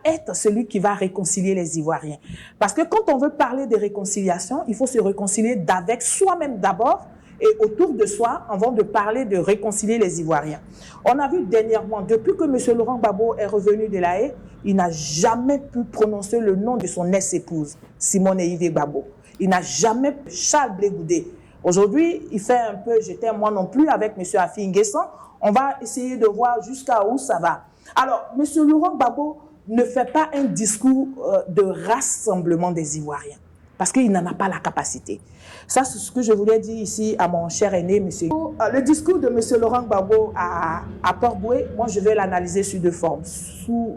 être celui qui va réconcilier les Ivoiriens. Parce que quand on veut parler de réconciliation, il faut se réconcilier avec soi-même d'abord et autour de soi avant de parler de réconcilier les Ivoiriens. On a vu dernièrement, depuis que M. Laurent Gbagbo est revenu de La Haye, il n'a jamais pu prononcer le nom de son ex-épouse, Simone Yves Gbagbo. Il n'a jamais pu, Charles Blé Goudé. Aujourd'hui, il fait un peu, j'étais moi non plus avec M. Afi Nguessan. On va essayer de voir jusqu'à où ça va. Alors, M. Laurent Gbagbo ne fait pas un discours de rassemblement des Ivoiriens, parce qu'il n'en a pas la capacité. Ça, c'est ce que je voulais dire ici à mon cher aîné, monsieur. Le discours de M. Laurent Gbagbo à Port-Boué, moi, je vais l'analyser sous deux formes.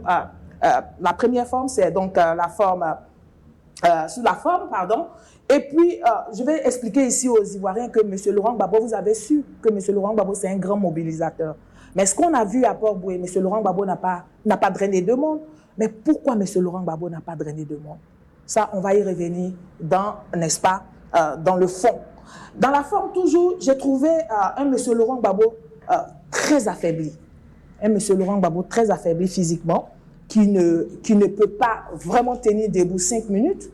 La première forme, c'est donc sous la forme, pardon. Et puis, je vais expliquer ici aux Ivoiriens que M. Laurent Gbagbo, vous avez su que M. Laurent Gbagbo, c'est un grand mobilisateur. Mais ce qu'on a vu à Port-Boué, M. Laurent Gbagbo n'a pas drainé de monde. Mais pourquoi M. Laurent Gbagbo n'a pas drainé de monde? Ça, on va y revenir dans, n'est-ce pas, dans le fond. Dans la forme, toujours, j'ai trouvé un M. Laurent Gbagbo très affaibli. Un M. Laurent Gbagbo très affaibli physiquement, qui ne peut pas vraiment tenir debout 5 minutes.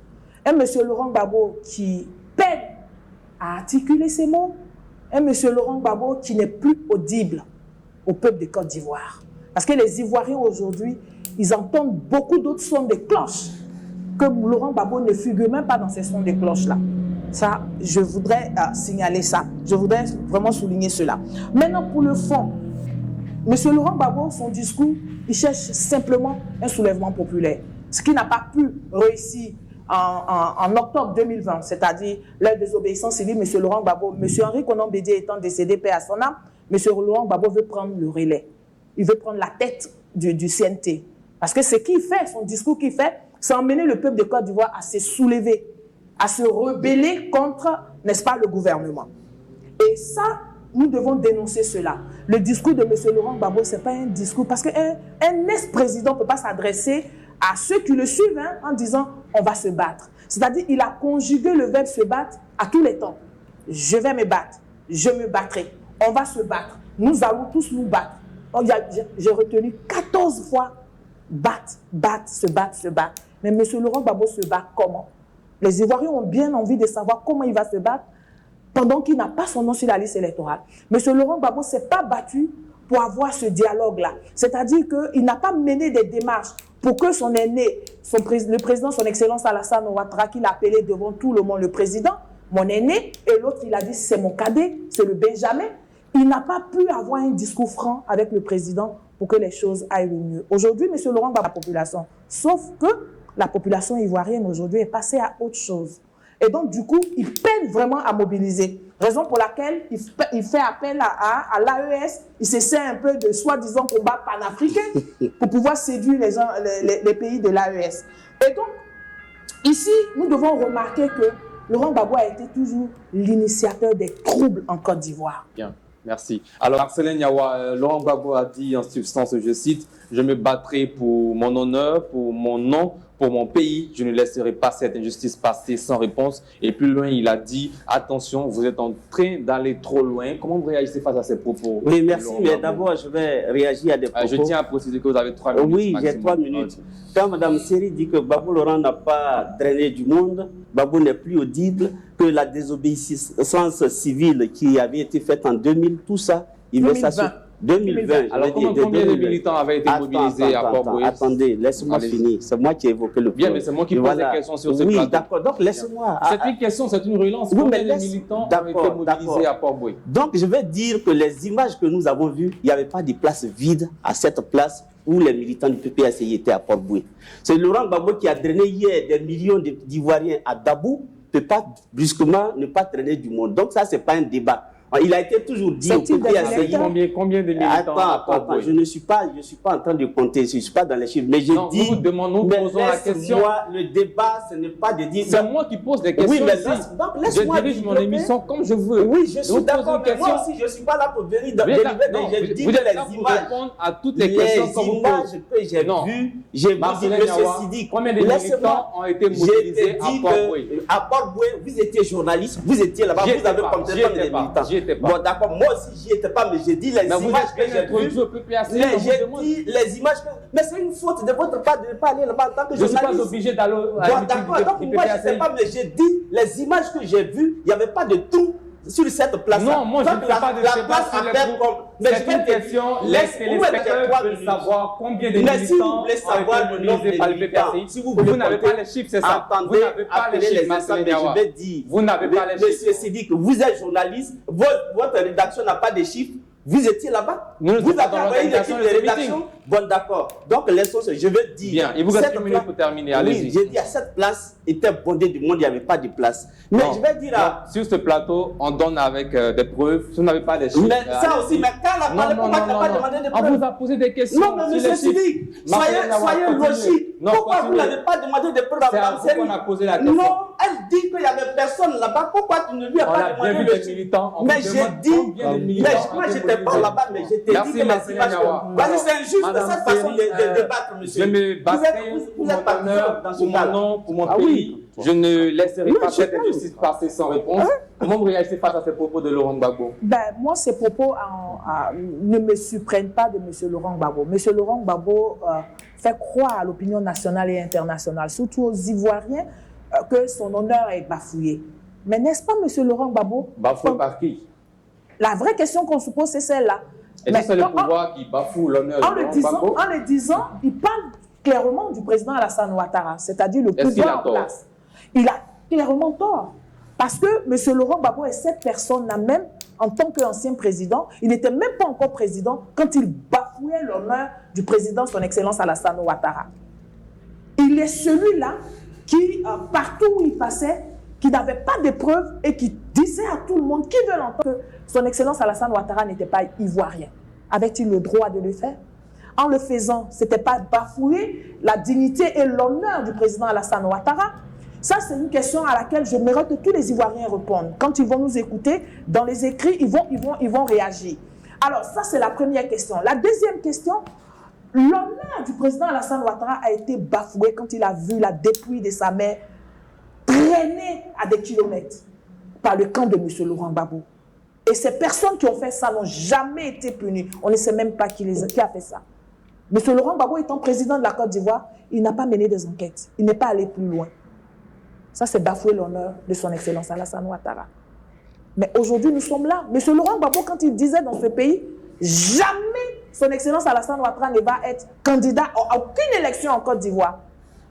Un M. Laurent Gbagbo qui peine à articuler ses mots. Un M. Laurent Gbagbo qui n'est plus audible au peuple de Côte d'Ivoire. Parce que les Ivoiriens aujourd'hui, ils entendent beaucoup d'autres sons de cloches que Laurent Gbagbo ne figure même pas dans ces sons de cloches-là. Ça, je voudrais signaler ça. Je voudrais vraiment souligner cela. Maintenant, pour le fond, M. Laurent Gbagbo, son discours, il cherche simplement un soulèvement populaire. Ce qui n'a pas pu réussir en octobre 2020, c'est-à-dire la désobéissance civile, M. Laurent Gbagbo, M. Henri Konan Bédié étant décédé, paix à son âme, M. Laurent Gbagbo veut prendre le relais. Il veut prendre la tête du CNT. Parce que ce qu'il fait, son discours qu'il fait, c'est emmener le peuple de Côte d'Ivoire à se soulever, à se rebeller contre, n'est-ce pas, le gouvernement. Et ça, nous devons dénoncer cela. Le discours de M. Laurent Gbagbo, ce n'est pas un discours, parce qu'un ex-président ne peut pas s'adresser à ceux qui le suivent en disant « on va se battre ». C'est-à-dire qu'il a conjugué le verbe se battre à tous les temps. Je vais me battre, je me battrai, on va se battre, nous allons tous nous battre. J'ai retenu 14 fois battre, se battre. Mais M. Laurent Gbagbo se bat comment? Les Ivoiriens ont bien envie de savoir comment il va se battre pendant qu'il n'a pas son nom sur la liste électorale. M. Laurent Gbagbo ne s'est pas battu pour avoir ce dialogue-là. C'est-à-dire qu'il n'a pas mené des démarches pour que son aîné, le président, son excellence Alassane Ouattara, qu'il a appelé devant tout le monde le président, mon aîné, et l'autre, il a dit c'est mon cadet, c'est le Benjamin. Il n'a pas pu avoir un discours franc avec le président pour que les choses aillent mieux. Aujourd'hui, M. Laurent Gbagbo, la population, sauf que la population ivoirienne aujourd'hui est passée à autre chose. Et donc, du coup, il peine vraiment à mobiliser. Raison pour laquelle il fait appel à l'AES. Il s'essaie un peu de soi-disant combat panafricain pour pouvoir séduire les pays de l'AES. Et donc, ici, nous devons remarquer que Laurent Gbagbo a été toujours l'initiateur des troubles en Côte d'Ivoire. Bien. Merci. Alors, Marcelin Niawa, Laurent Gbagbo a dit en substance, je cite, « Je me battrai pour mon honneur, pour mon nom, pour mon pays. Je ne laisserai pas cette injustice passer sans réponse. » Et plus loin, il a dit, « Attention, vous êtes en train d'aller trop loin. » Comment vous réagissez face à ces propos? Oui, merci. Mais d'abord, je vais réagir à des propos. Je tiens à préciser que vous avez 3 minutes. Oui, j'ai 3 minutes. Quand Mme Seri dit que Gbagbo Laurent n'a pas drainé du monde, Gbagbo n'est plus audible, que la désobéissance civile qui avait été faite en 2000, tout ça, il met ça sur 2020. Alors, combien de militants avaient été mobilisés à Port-Boué? Attendez, laisse-moi finir. C'est moi qui ai évoqué le point. Bien, mais c'est moi qui pose des questions sur ce plateau. Oui, d'accord. Donc, laisse-moi. C'est une question, c'est une relance. Combien de militants ont été mobilisés à Port-Boué? Donc, je vais dire que les images que nous avons vues, il n'y avait pas de place vide à cette place où les militants du PPACI étaient à Port-Boué. C'est Laurent Gbagbo qui a drainé hier des millions d'Ivoiriens à Dabou, ne peut pas brusquement ne pas traîner du monde. Donc ça, ce n'est pas un débat. Il a été toujours dit au PPACI. Combien de militants? Attends, je ne suis pas en train de compter, je ne suis pas dans les chiffres. Mais je dis, nous posons la question. Le débat, ce n'est pas de dire. C'est moi qui pose des questions. Oui, mais je dirige mon émission comme je veux. Oui, je suis d'accord, mais moi aussi, je ne suis pas là pour venir délivrer. Je dis que les images. Répondre à toutes les questions que vous posez. Que j'ai vues, j'ai vu M. Sidi. Combien de militants ont été mobilisés à Port-Boué? À Port-Boué, vous étiez journaliste, vous étiez là-bas, vous avez compté comme des militants. étais pas. Bon, d'accord, moi aussi, j'y étais pas, mais j'ai dit les images que j'ai vues. Les images que... Mais c'est une faute de votre part de ne pas aller là-bas en tant que je ne journaliste. suis pas obligé d'aller à Bon, d'accord, donc moi, je ne sais pas, mais j'ai dit les images que j'ai vues, il n'y avait pas de trou sur cette place. Non, moi je ne fais pas de débat sur les trous. C'est une question, les téléspectateurs veulent savoir combien de militants ont été mobilisés par le PPACI. Vous n'avez pas les chiffres, c'est ça. Vous n'avez pas les chiffres, Marcelin Niawa. Je vais dire, vous n'avez pas les chiffres. Monsieur Sidik, vous êtes journaliste, votre rédaction n'a pas de chiffres. Vous étiez là-bas. Vous avez envoyé l'équipe de rédaction. Bon, d'accord. Donc, les sources, je veux dire. Bien, il vous reste une minute pour terminer. Allez-y. Oui, j'ai dit à cette place était bondée du monde, il n'y avait pas de place. Mais je vais dire à... Sur ce plateau, on donne avec des preuves. Vous n'avez pas des chiffres. Mais ça aussi, mais quand la parole, pourquoi tu n'as pas demandé des preuves? On vous a posé des questions. Non, mais monsieur Sidik, soyez logique. Pourquoi vous n'avez pas demandé des preuves à Mme Seri? On a posé la question. Non, elle dit qu'il n'y avait personne là-bas. Pourquoi tu ne lui as pas demandé des militants? Mais j'ai dit, moi je n'étais pas là-bas, mais je t'ai dit que les images... Vas-y, c'est injuste de cette façon de débattre, monsieur. Je me battrai pour mon honneur, pour mon nom, pour mon pays. Je ne laisserai pas cette injustice passer sans réponse. Comment vous réagissez face à ces propos de Laurent Gbagbo? Moi, ces propos ne me surprennent pas de M. Laurent Gbagbo. M. Laurent Gbagbo fait croire à l'opinion nationale et internationale, surtout aux Ivoiriens, que son honneur est bafouillé. Mais n'est-ce pas, M. Laurent Gbagbo? Bafoué par qui? La vraie question qu'on se pose, c'est celle-là. Est-ce que c'est le pouvoir qui bafoue l'honneur de Laurent Gbagbo? En le disant, il parle clairement du président Alassane Ouattara, c'est-à-dire le pouvoir en place. Il a clairement tort. Parce que M. Laurent Gbagbo est cette personne-là même, en tant qu'ancien président, il n'était même pas encore président quand il bafouait l'honneur du président, son Excellence Alassane Ouattara. Il est celui-là qui, partout où il passait, qui n'avait pas de preuves et qui disait à tout le monde, qui veut l'entendre, que son Excellence Alassane Ouattara n'était pas ivoirien. Avait-il le droit de le faire? En le faisant, ce n'était pas bafouer la dignité et l'honneur du président Alassane Ouattara. Ça, c'est une question à laquelle j'aimerais que tous les Ivoiriens répondent. Quand ils vont nous écouter, dans les écrits, ils vont réagir. Alors, ça, c'est la première question. La deuxième question, l'honneur du président Alassane Ouattara a été bafoué quand il a vu la dépouille de sa mère traîner à des kilomètres par le camp de M. Laurent Gbagbo. Et ces personnes qui ont fait ça n'ont jamais été punies. On ne sait même pas qui a fait ça. M. Laurent Gbagbo étant président de la Côte d'Ivoire, il n'a pas mené des enquêtes. Il n'est pas allé plus loin. Ça, c'est bafouer l'honneur de son Excellence Alassane Ouattara. Mais aujourd'hui, nous sommes là. M. Laurent Gbagbo, quand il disait dans ce pays, jamais son Excellence Alassane Ouattara ne va être candidat à aucune élection en Côte d'Ivoire.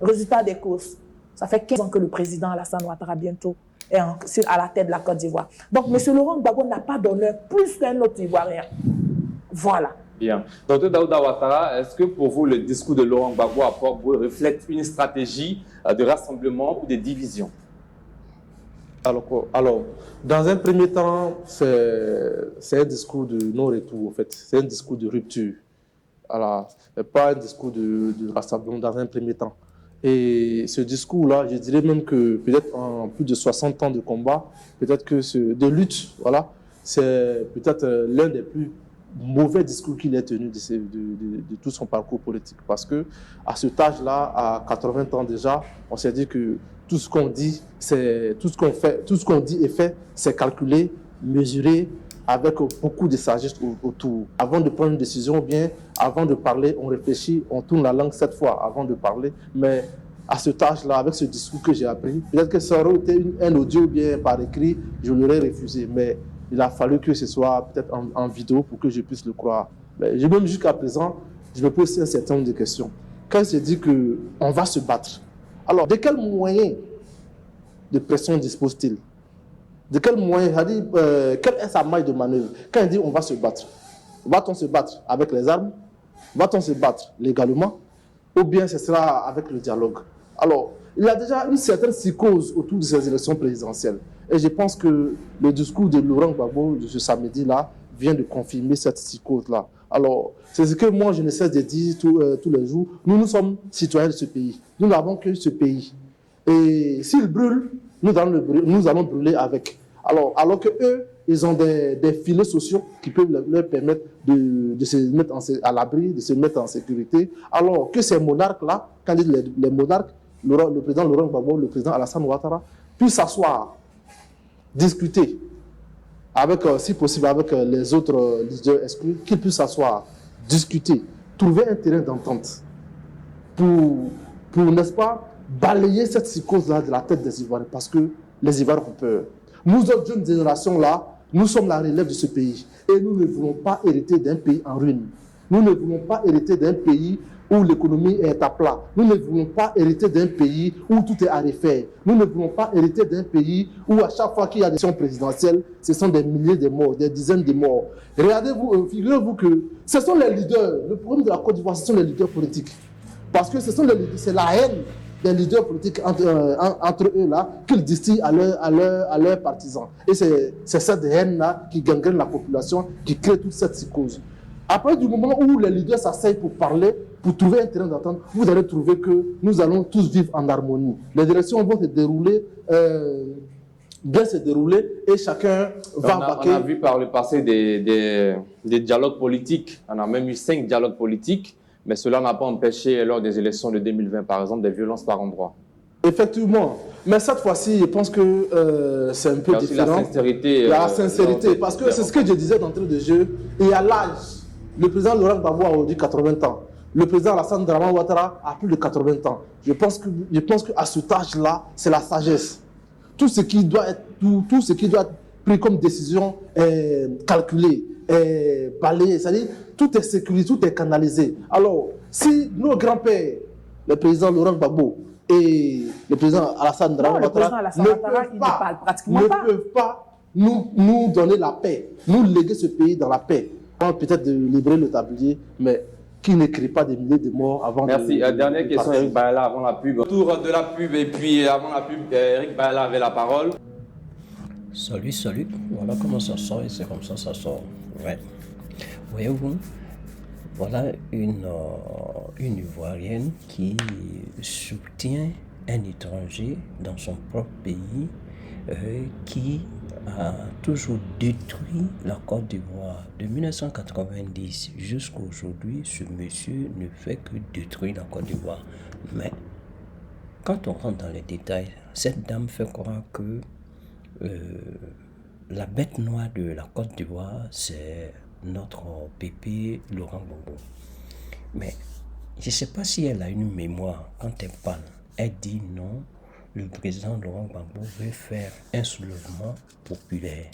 Résultat des courses. Ça fait 15 ans que le président Alassane Ouattara, bientôt, est à la tête de la Côte d'Ivoire. Donc, M. Laurent Gbagbo n'a pas d'honneur plus qu'un autre Ivoirien. Voilà. Bien. Docteur Daouda Ouattara, est-ce que pour vous, le discours de Laurent Gbagbo à Port-Boué reflète une stratégie de rassemblement ou de division? Alors, dans un premier temps, c'est un discours de non-retour, en fait. C'est un discours de rupture. Alors, pas un discours de rassemblement dans un premier temps. Et ce discours-là, je dirais même que peut-être en plus de 60 ans de combat, peut-être que de lutte, voilà, c'est peut-être l'un des plus mauvais discours qu'il ait tenu de tout son parcours politique. Parce que à cet âge-là, à 80 ans déjà, on s'est dit que tout ce qu'on dit, tout ce qu'on dit et fait, c'est calculé, mesuré, avec beaucoup de sagesse autour. Avant de prendre une décision, bien, avant de parler, on réfléchit, on tourne la langue 7 fois avant de parler. Mais à cet âge-là, avec ce discours que j'ai appris, peut-être que ça aurait été un audio bien par écrit, je l'aurais refusé. Mais il a fallu que ce soit peut-être en vidéo pour que je puisse le croire. Mais même jusqu'à présent, je me pose un certain nombre de questions. Quand je dis qu'on va se battre, alors de quels moyens de pression dispose-t-il? De quels moyens, quelle est sa marge de manœuvre? Quand il dit on va se battre, va-t-on se battre avec les armes? Va-t-on se battre légalement? Ou bien ce sera avec le dialogue? Alors, il y a déjà une certaine psychose autour de ces élections présidentielles. Et je pense que le discours de Laurent Gbagbo de ce samedi-là vient de confirmer cette psychose-là. Alors, c'est ce que moi je ne cesse de dire tous les jours. Nous sommes citoyens de ce pays. Nous n'avons que ce pays. Et s'il brûle, nous allons brûler avec. Alors que eux, ils ont des filets sociaux qui peuvent leur permettre de se mettre à l'abri, de se mettre en sécurité. Alors que ces monarques-là, quand ils disent les monarques, le président Laurent Gbagbo, le président Alassane Ouattara, puissent s'asseoir, discuter avec, si possible, avec les autres leaders exclus, qu'ils puissent s'asseoir, discuter, trouver un terrain d'entente pour n'est-ce pas, balayer cette psychose-là de la tête des Ivoiriens, parce que les Ivoiriens ont peur. Nous autres jeunes générations-là, nous sommes la relève de ce pays, et nous ne voulons pas hériter d'un pays en ruine. Nous ne voulons pas hériter d'un pays où l'économie est à plat. Nous ne voulons pas hériter d'un pays où tout est à refaire. Nous ne voulons pas hériter d'un pays où à chaque fois qu'il y a des élections présidentielles, ce sont des milliers de morts, des dizaines de morts. Regardez-vous, figurez-vous que ce sont les leaders. Le problème de la Côte d'Ivoire, ce sont les leaders politiques. Parce que c'est la haine des leaders politiques entre eux là qu'ils distillent à leurs partisans. Et c'est cette haine-là qui gangrène la population, qui crée toute cette psychose. Après, du moment où les leaders s'asseyent pour parler, pour trouver un terrain d'entente, vous allez trouver que nous allons tous vivre en harmonie. Les élections vont se dérouler, bien se dérouler, et chacun va vaquer. On a vu par le passé des dialogues politiques. On a même eu 5 dialogues politiques, mais cela n'a pas empêché, lors des élections de 2020, par exemple, des violences par endroits. Effectivement. Mais cette fois-ci, je pense que c'est un peu différent. La sincérité. La sincérité, parce que c'est ce que je disais d'entrée de jeu. Il y a l'âge. Le président Laurent Gbagbo a aujourd'hui 80 ans. Le président Alassane Dramane Ouattara a plus de 80 ans. Je pense qu'à cet âge-là, c'est la sagesse. Tout ce qui doit être pris comme décision est calculé, est balayé. C'est-à-dire, tout est sécurisé, tout est canalisé. Alors, si nos grands-pères, le président Laurent Gbagbo et le président Alassane Dramane Ouattara ne peuvent pas nous donner la paix, nous léguer ce pays dans la paix, peut-être de libérer le tablier, mais qui n'écrit pas des milliers de morts avant. Merci. Dernière question, Eric Baella, avant la pub. Tour de la pub, et puis avant la pub, Eric Baella avait la parole. Salut. Voilà comment ça sort, et c'est comme ça sort. Ouais. Voyez-vous, voilà une Ivoirienne qui soutient un étranger dans son propre pays qui a toujours détruit la Côte d'Ivoire. De 1990 jusqu'à aujourd'hui, ce monsieur ne fait que détruire la Côte d'Ivoire. Mais quand on rentre dans les détails, cette dame fait croire que la bête noire de la Côte d'Ivoire, c'est notre pépé Laurent Gbagbo. Mais je ne sais pas si elle a une mémoire quand elle parle. Elle dit non. Le président Laurent Gbagbo veut faire un soulèvement populaire.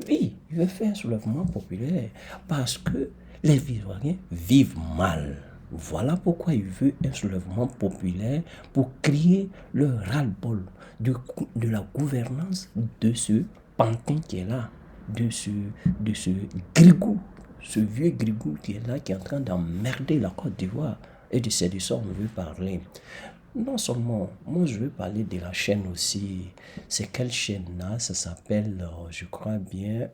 Oui, il veut faire un soulèvement populaire parce que les Ivoiriens vivent mal. Voilà pourquoi il veut un soulèvement populaire pour crier le ras-le-bol de la gouvernance de ce pantin qui est là, de ce grigou, ce vieux grigou qui est là, qui est en train d'emmerder la Côte d'Ivoire. Et de ça, on veut parler. Non seulement, moi je veux parler de la chaîne aussi. C'est quelle chaîne-là? Ça s'appelle, je crois bien,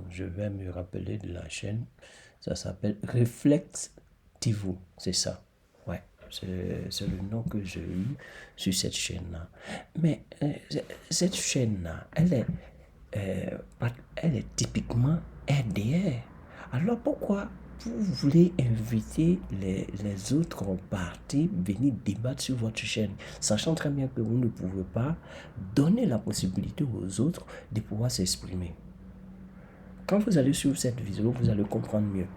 je vais me rappeler de la chaîne. Ça s'appelle Reflect TV, c'est ça. Ouais, c'est le nom que j'ai eu sur cette chaîne-là. Mais cette chaîne-là, elle est typiquement RDR. Alors pourquoi vous voulez inviter les autres partis venir débattre sur votre chaîne, sachant très bien que vous ne pouvez pas donner la possibilité aux autres de pouvoir s'exprimer? Quand vous allez sur cette vidéo, vous allez comprendre mieux.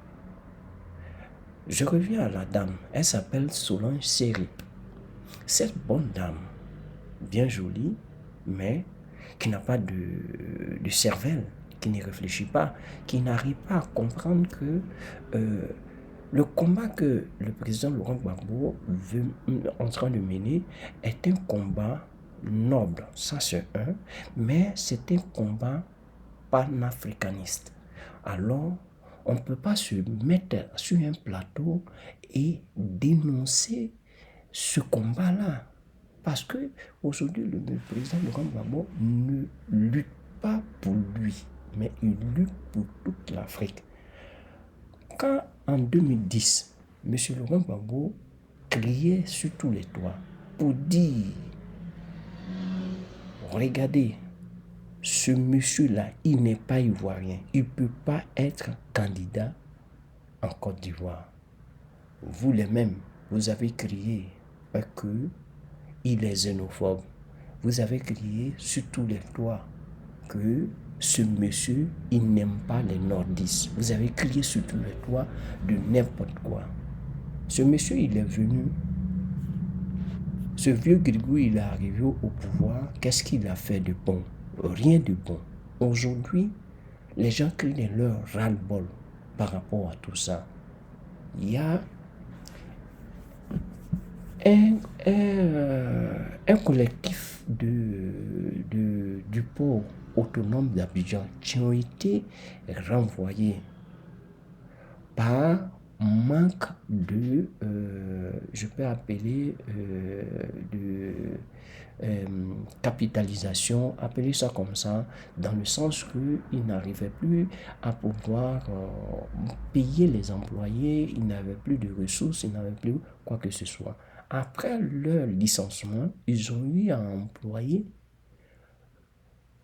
Je reviens à la dame. Elle s'appelle Solange Seri. Cette bonne dame, bien jolie, mais qui n'a pas de cervelle, qui ne réfléchit pas, qui n'arrive pas à comprendre que le combat que le président Laurent Gbagbo veut en train de mener est un combat noble, ça c'est un, mais c'est un combat panafricaniste. Alors, on ne peut pas se mettre sur un plateau et dénoncer ce combat-là. Parce que aujourd'hui, le président Laurent Gbagbo ne lutte pas pour lui, mais il lutte pour toute l'Afrique. Quand en 2010, M. Laurent Gbagbo criait sur tous les toits pour dire « Regardez, ce monsieur-là, il n'est pas ivoirien, il ne peut pas être candidat en Côte d'Ivoire. » Vous les mêmes, vous avez crié qu'il est xénophobe. vous avez crié sur tous les toits que ce monsieur, il n'aime pas les nordistes. Vous avez crié sur tous les toits de n'importe quoi. Ce monsieur, il est venu. Ce vieux Grigou, il est arrivé au pouvoir. Qu'est-ce qu'il a fait de bon? Rien de bon. Aujourd'hui, les gens crient leur ras-le-bol par rapport à tout ça. Il y a un collectif du port autonome d'Abidjan qui ont été renvoyés par manque de, je peux appeler, capitalisation, appeler ça comme ça, dans le sens qu'ils n'arrivaient plus à pouvoir payer les employés, ils n'avaient plus de ressources, ils n'avaient plus quoi que ce soit. Après leur licenciement, ils ont eu à employer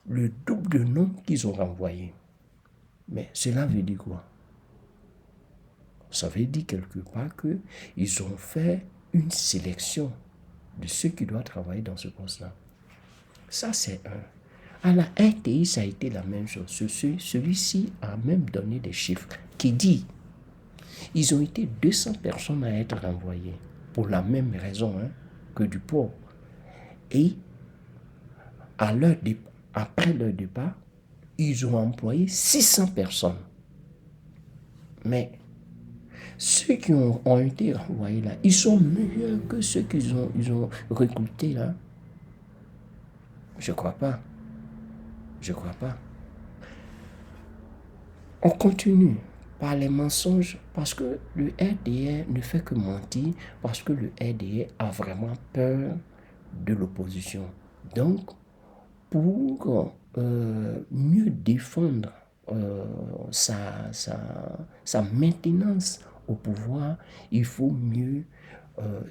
le double de nombre qu'ils ont renvoyé. Mais cela veut dire quoi? Ça veut dire quelque part qu'ils ont fait une sélection de ceux qui doivent travailler dans ce poste-là. Ça, c'est un. À la RTI, ça a été la même chose. Celui-ci a même donné des chiffres qui dit ils ont été 200 personnes à être renvoyées pour la même raison que du port. Et après leur départ, ils ont employé 600 personnes. Mais ceux qui ont été renvoyés là, ils sont meilleurs que ceux qu'ils ont recrutés là. Je crois pas. On continue par les mensonges parce que le RDR ne fait que mentir, parce que le RDR a vraiment peur de l'opposition. Donc, pour mieux défendre sa maintenance au pouvoir, il faut mieux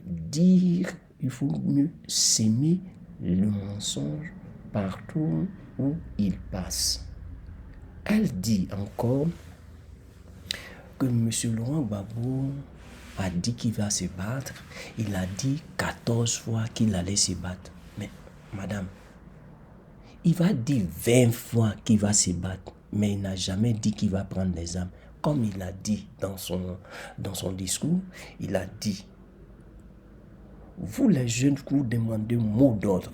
dire, il faut mieux s'aimer le mensonge partout où il passe. Elle dit encore que M. Laurent Gbagbo a dit qu'il va se battre. Il a dit 14 fois qu'il allait se battre. Mais, madame, il va dire 20 fois qu'il va se battre, mais il n'a jamais dit qu'il va prendre les armes. Comme il a dit dans son discours, il a dit, vous les jeunes, vous demandez un mot d'ordre.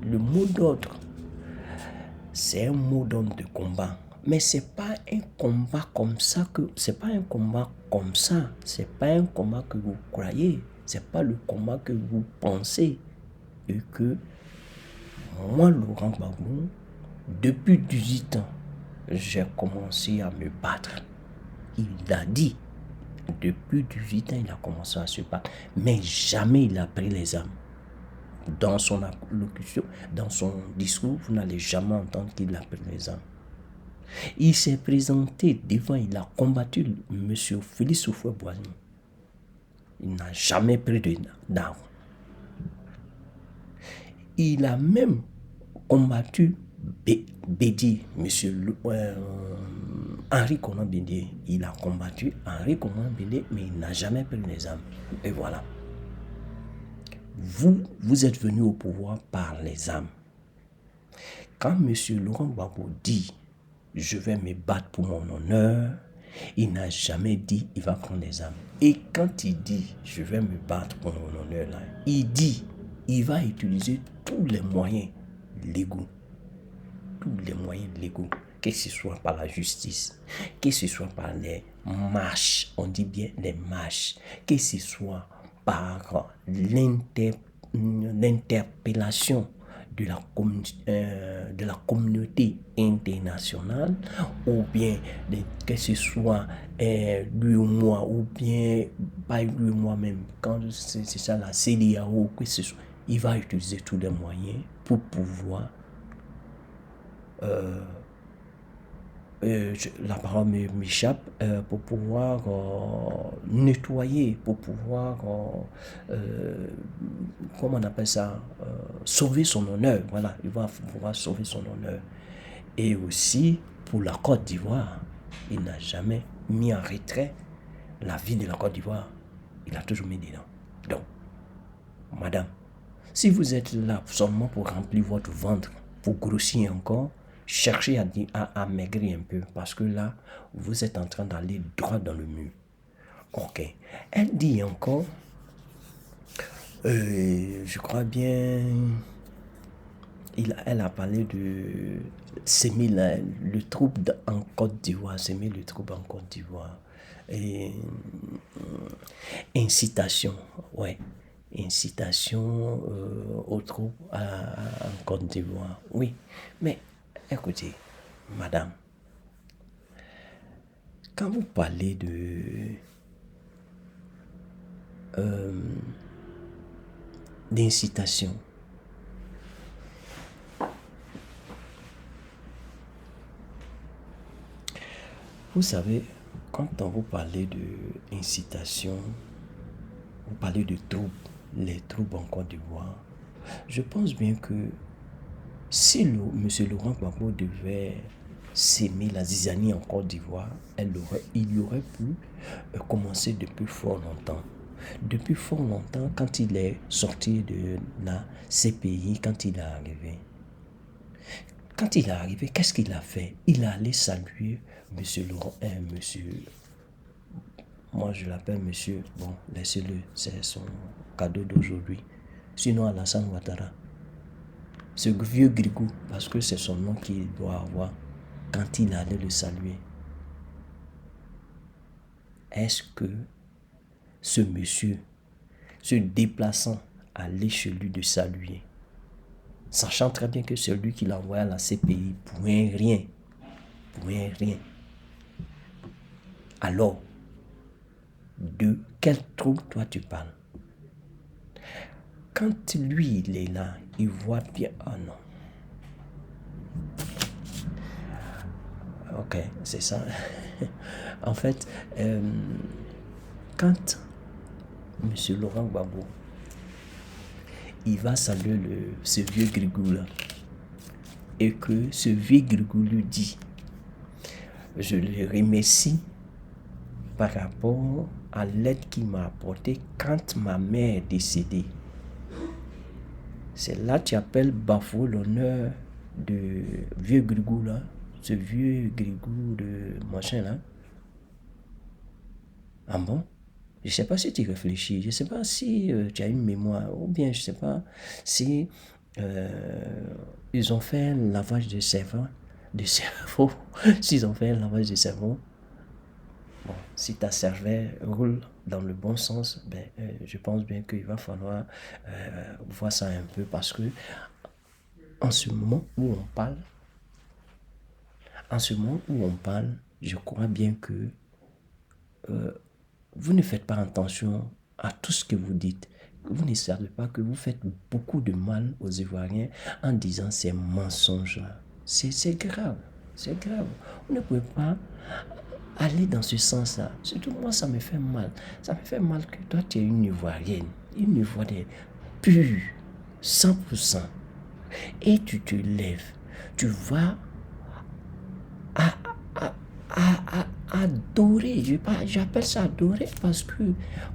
Le mot d'ordre, c'est un mot d'ordre de combat. Mais c'est pas un combat comme ça c'est pas un combat comme ça. C'est pas un combat que vous croyez. C'est pas le combat que vous pensez. Et que moi, Laurent Gbagbo, depuis 18 ans, j'ai commencé à me battre. Il a dit, depuis 18 ans, il a commencé à se battre. Mais jamais il a pris les armes. Dans son allocution, dans son discours, vous n'allez jamais entendre qu'il a pris les armes. Il s'est présenté devant, il a combattu M. Félix Houphouët-Boigny. Il n'a jamais pris d'armes. Il a même combattu Bédi, M. Henri Konan Bédié. Il a combattu Henri Konan Bédié, mais il n'a jamais pris les armes. Et voilà. Vous êtes venu au pouvoir par les armes. Quand M. Laurent Gbagbo dit « je vais me battre pour mon honneur », il n'a jamais dit « il va prendre les armes ». Et quand il dit « je vais me battre pour mon honneur », là, il dit « il va utiliser tous les moyens légaux. » Tous les moyens légaux, que ce soit par la justice, que ce soit par les marches, on dit bien les marches, que ce soit par l'interpellation de la communauté internationale, ou bien que ce soit lui ou moi, ou bien pas lui ou moi même, quand c'est ça la CEDEAO, que ce soit, il va utiliser tous les moyens pour pouvoir la parole m'échappe, pour pouvoir nettoyer, pour pouvoir comment on appelle ça, sauver son honneur. Voilà, il va pouvoir sauver son honneur. Et aussi pour la Côte d'Ivoire, il n'a jamais mis en retrait la vie de la Côte d'Ivoire. Il a toujours mis dedans. Donc, madame, Si vous êtes là seulement pour remplir votre ventre, pour grossir encore, cherchez à maigrir un peu parce que là, vous êtes en train d'aller droit dans le mur. Ok. Elle dit encore, je crois bien, elle a parlé de s'aimer le trouble en Côte d'Ivoire, s'aimer le trouble en Côte d'Ivoire. Et incitation, ouais. Incitation au trouble en Côte d'Ivoire. Oui, mais écoutez, madame, quand vous parlez d'incitation, vous savez, quand vous parlez d'incitation, vous parlez de troubles, les troubles en Côte d'Ivoire, je pense bien que si M. Laurent Gbagbo devait s'aimer la zizanie en Côte d'Ivoire, il aurait pu commencer depuis fort longtemps. Depuis fort longtemps, quand il est sorti de la CPI, quand il est arrivé. Quand il est arrivé, qu'est-ce qu'il a fait? Il est allé saluer M. Laurent, moi je l'appelle monsieur, bon, laissez-le, c'est son cadeau d'aujourd'hui. Sinon Alassane Ouattara, ce vieux grigou, parce que c'est son nom qu'il doit avoir quand il allait le saluer. Est-ce que ce monsieur, se déplaçant, allait chez lui de saluer, sachant très bien que c'est lui qui l'a envoyé à la CPI pour un rien, alors, de quel trouble toi tu parles? Quand lui, il est là, il voit bien... Ah non. Ok, c'est ça. En fait, quand M. Laurent Gbagbo, il va saluer ce vieux grigou là, et que ce vieux grigou lui dit, je le remercie par rapport à l'aide qu'il m'a apportée quand ma mère est décédée. C'est là que tu appelles bafouer l'honneur de vieux grigou là, ce vieux grigou de machin là. Ah bon? Je ne sais pas si tu réfléchis, je ne sais pas si tu as une mémoire, ou bien je ne sais pas si ils ont fait un lavage de cerveau, s'ils ont fait un lavage de cerveau. Bon, si ta cervelle roule dans le bon sens, ben, je pense bien qu'il va falloir voir ça un peu parce que en ce moment où on parle, je crois bien que vous ne faites pas attention à tout ce que vous dites. Vous ne savez pas que vous faites beaucoup de mal aux Ivoiriens en disant ces mensonges-là. C'est grave, c'est grave. Vous ne pouvez pas aller dans ce sens-là. Surtout moi, ça me fait mal. Ça me fait mal que toi, tu es une Ivoirienne pure, 100%. Et tu te lèves, tu vas adorer, j'appelle ça adorer parce que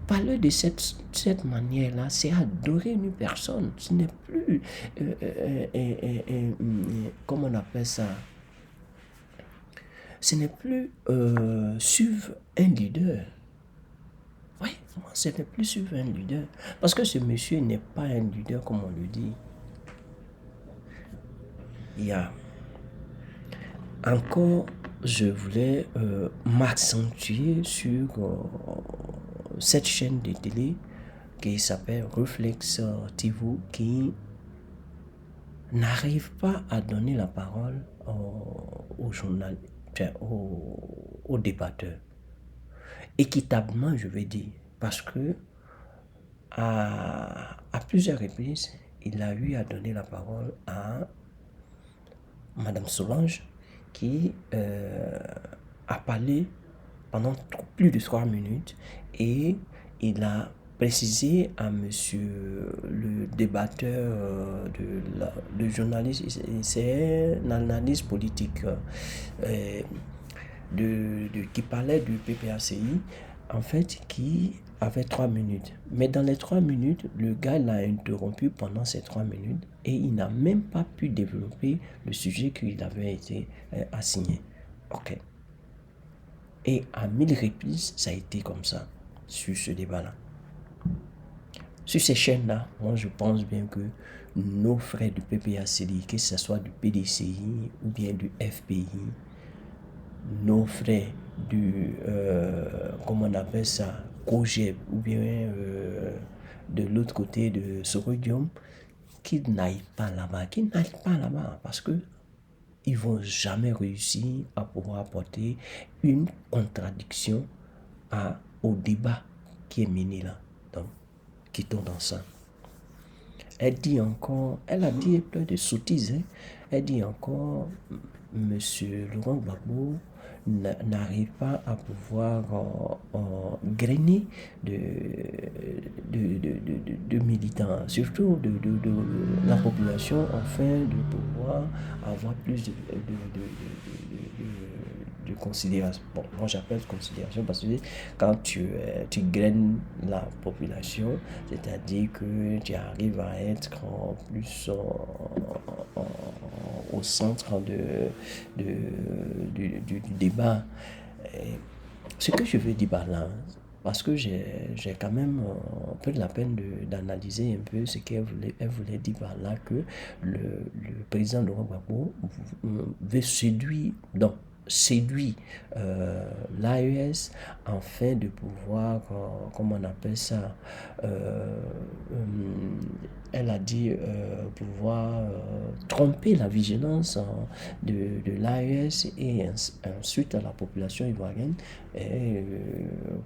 parler de cette manière-là, c'est adorer une personne. Ce n'est plus, comment on appelle ça? Ce n'est plus suivre un leader. Oui, moi, ce n'est plus suivre un leader. Parce que ce monsieur n'est pas un leader, comme on le dit. Il y a encore, je voulais m'accentuer sur cette chaîne de télé qui s'appelle Reflex TV, qui n'arrive pas à donner la parole aux journalistes, aux débatteurs. Équitablement, je vais dire, parce que à plusieurs reprises, il a eu à donner la parole à Madame Solange, qui a parlé pendant plus de 3 minutes et il a précisé à monsieur le débatteur de journaliste, c'est un analyste politique qui parlait du PPACI, en fait, qui avait 3 minutes. Mais dans les 3 minutes, le gars l'a interrompu pendant ces 3 minutes et il n'a même pas pu développer le sujet qu'il avait été assigné. Ok. Et à 1000 reprises, ça a été comme ça, sur ce débat-là. Sur ces chaînes-là, moi je pense bien que nos frères du PPACD, que ce soit du PDCI ou bien du FPI, nos frères du, comment on appelle ça, COGEB ou bien de l'autre côté de Sorodium, qu'ils n'aillent pas là-bas, parce que ils vont jamais réussir à pouvoir apporter une contradiction au débat qui est mené là. Donc, quittons dans ça. Elle a dit plein de sottises. Hein. Elle dit encore, Monsieur Laurent Gbagbo n'arrive pas à pouvoir grainer de militants, surtout de la population, afin de pouvoir avoir plus de considération. Bon, moi j'appelle considération parce que quand tu graines la population, c'est-à-dire que tu arrives à être plus au centre du débat. Et ce que je veux dire par là, parce que j'ai quand même un peu de la peine d'analyser un peu ce qu'elle voulait dire par là, que le président Laurent Gbagbo veut séduire l'AES afin de pouvoir, comment on appelle ça, elle a dit pouvoir tromper la vigilance de l'AES et ensuite à la population ivoirienne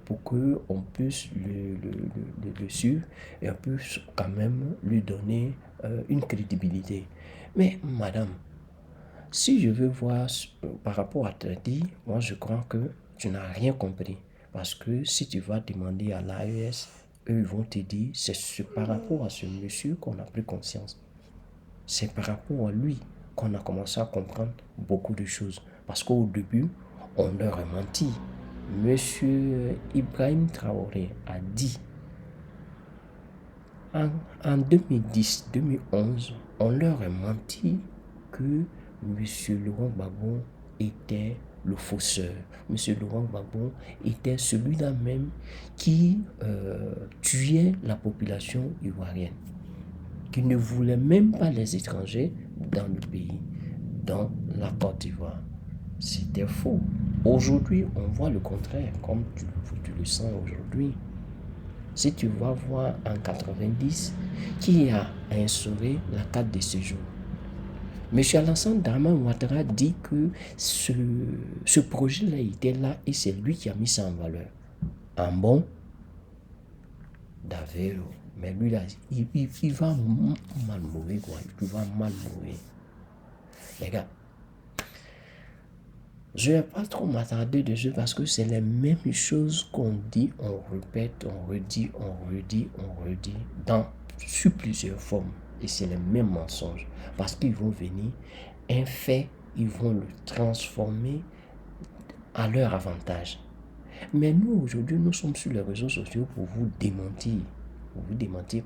pour qu'on puisse le suivre et on puisse quand même lui donner une crédibilité. Mais madame, si je veux voir par rapport à Tradi, moi je crois que tu n'as rien compris. Parce que si tu vas demander à l'AES, eux vont te dire, c'est par rapport à ce monsieur qu'on a pris conscience. C'est par rapport à lui qu'on a commencé à comprendre beaucoup de choses. Parce qu'au début, on leur a menti. Monsieur Ibrahim Traoré a dit, en 2010-2011, on leur a menti que Monsieur Laurent Gbagbo était le fausseur. Monsieur Laurent Gbagbo était celui-là même qui tuait la population ivoirienne, qui ne voulait même pas les étrangers dans le pays, dans la Côte d'Ivoire. C'était faux. Aujourd'hui, on voit le contraire, comme tu le sens aujourd'hui. Si tu vas voir en 90, qui a instauré la carte de séjour? M. Alassane Dramane Ouattara dit que ce projet-là était là et c'est lui qui a mis ça en valeur. En bon, David, mais lui là, il va mal mourir, quoi. Il va mal mourir. Les gars, je ne vais pas trop m'attarder dessus parce que c'est les mêmes choses qu'on dit, on répète, on redit, sur plusieurs formes. Et c'est les mêmes mensonges. Parce qu'ils vont venir, un fait, ils vont le transformer à leur avantage. Mais nous, aujourd'hui, nous sommes sur les réseaux sociaux pour vous démentir.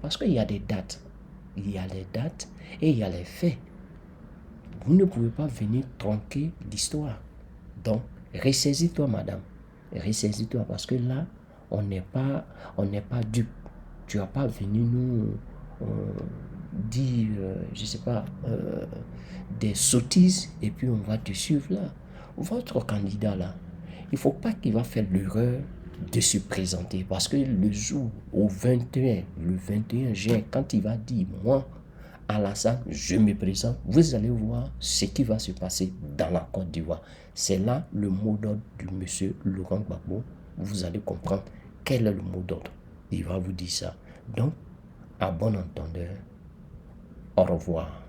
Parce qu'il y a des dates. Il y a les dates et il y a les faits. Vous ne pouvez pas venir tronquer l'histoire. Donc, ressaisis-toi, madame. Ressaisis-toi parce que là, on n'est pas dupe. Tu n'as pas venu nous dire, je ne sais pas, des sottises et puis on va te suivre là. Votre candidat là, il ne faut pas qu'il va faire l'erreur de se présenter parce que le jour le 21 juin, quand il va dire, moi, Alassane, je me présente, vous allez voir ce qui va se passer dans la Côte d'Ivoire. C'est là le mot d'ordre du monsieur Laurent Gbagbo. Vous allez comprendre quel est le mot d'ordre. Il va vous dire ça. Donc, à bon entendeur, au revoir.